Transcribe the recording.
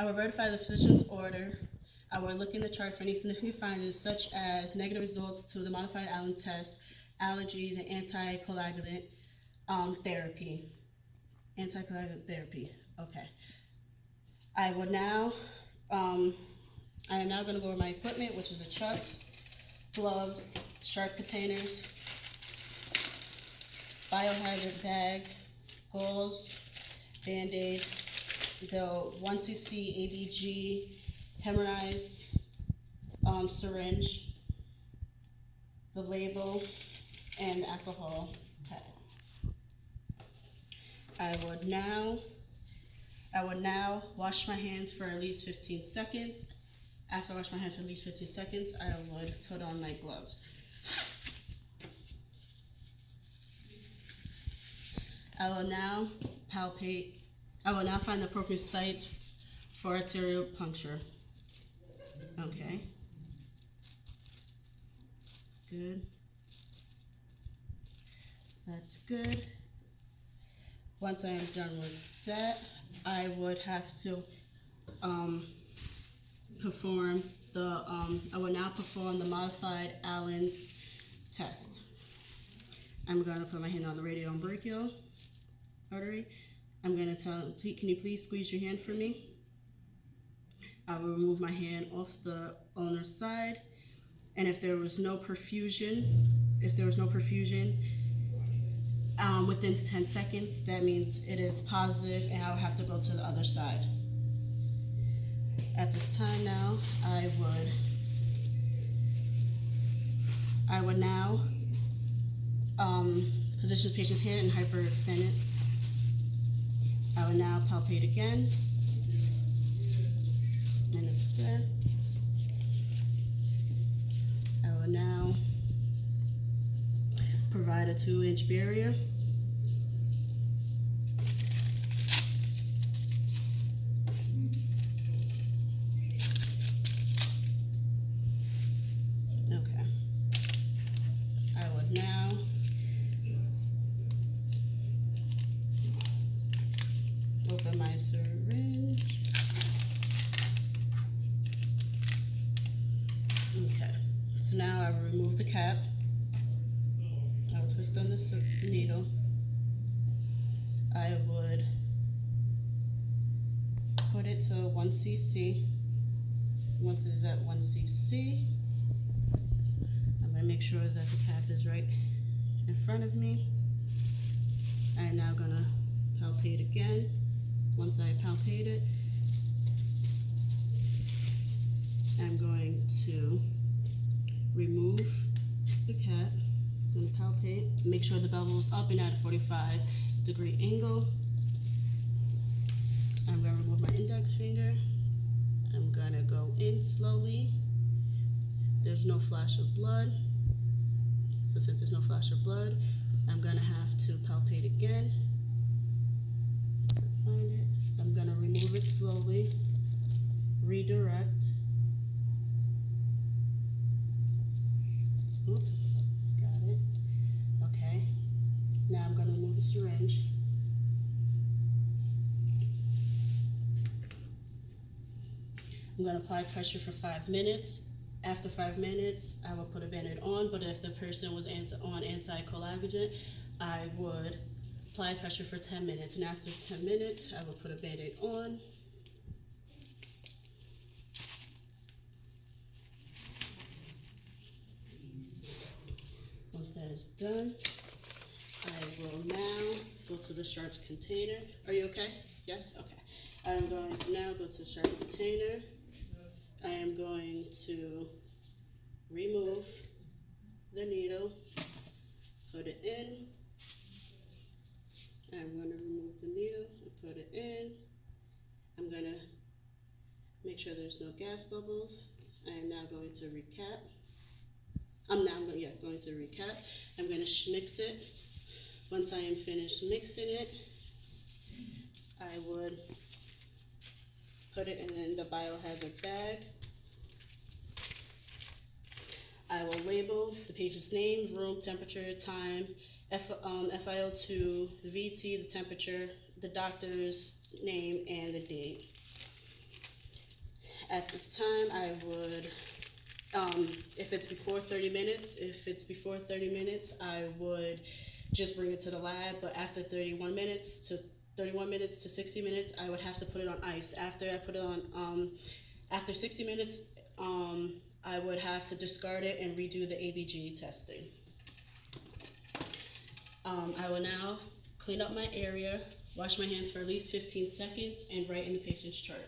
I will verify the physician's order. I will look in the chart for any significant findings such as negative results to the modified Allen test, allergies, and anticoagulant therapy. Anticoagulant therapy. Okay. I am now going to go over my equipment, which is a chuck, gloves, sharp containers, biohazard bag, gauze, Band-Aid, the 1cc ABG hemorrhoids syringe, the label, and the alcohol pad. I would now wash my hands for at least 15 seconds. After I wash my hands for at least 15 seconds, I would put on my gloves. I will now find the appropriate sites for arterial puncture. Okay. Good. That's good. Once I am done with that, I would have to perform the modified Allen's test. I'm going to put my hand on the radioumbilical artery. I'm going to tell, can you please squeeze your hand for me? I will remove my hand off the owner's side, and if there was no perfusion, within 10 seconds, that means it is positive, and I will have to go to the other side. At this time now, I would now position the patient's hand and hyperextend it. I will now palpate again. And it's there. I will now provide a 2-inch barrier. Okay. I would now open my syringe. Okay, so now I will remove the cap. I will twist on the needle. I would put it to 1 cc. Once it is at 1 cc, I'm going to make sure that the cap is right in front of me. I am now going to palpate again. Once I palpate it, I'm going to remove the cap. I'm going to palpate, make sure the bevel is up and at a 45-degree angle. I'm going to remove my index finger. I'm going to go in slowly. There's no flash of blood. So since there's no flash of blood, I'm going to have to palpate again. Find it. So I'm going to remove it slowly, redirect. Oops, got it. Okay. Now I'm going to remove the syringe. I'm going to apply pressure for 5 minutes. After 5 minutes, I will put a Band-Aid on, but if the person was on anticoagulant, I would apply pressure for 10 minutes. And after 10 minutes, I will put a Band-Aid on. Once that is done, I will now go to the sharps container. Are you okay? Yes? Okay. I am going to now go to the sharp container. I am going to remove the needle, put it in. I'm going to remove the needle and put it in. I'm going to make sure there's no gas bubbles. I am now going to recap. I'm going to recap. I'm going to mix it. Once I am finished mixing it, I would put it in the biohazard bag. I will label the patient's name, room, temperature, time, FiO2, the VT, the temperature, the doctor's name, and the date. At this time, I would, if it's before 30 minutes, I would just bring it to the lab, but after 31 minutes to 60 minutes, I would have to put it on ice. After I put it on, after 60 minutes, I would have to discard it and redo the ABG testing. I will now clean up my area, wash my hands for at least 15 seconds, and write in the patient's chart.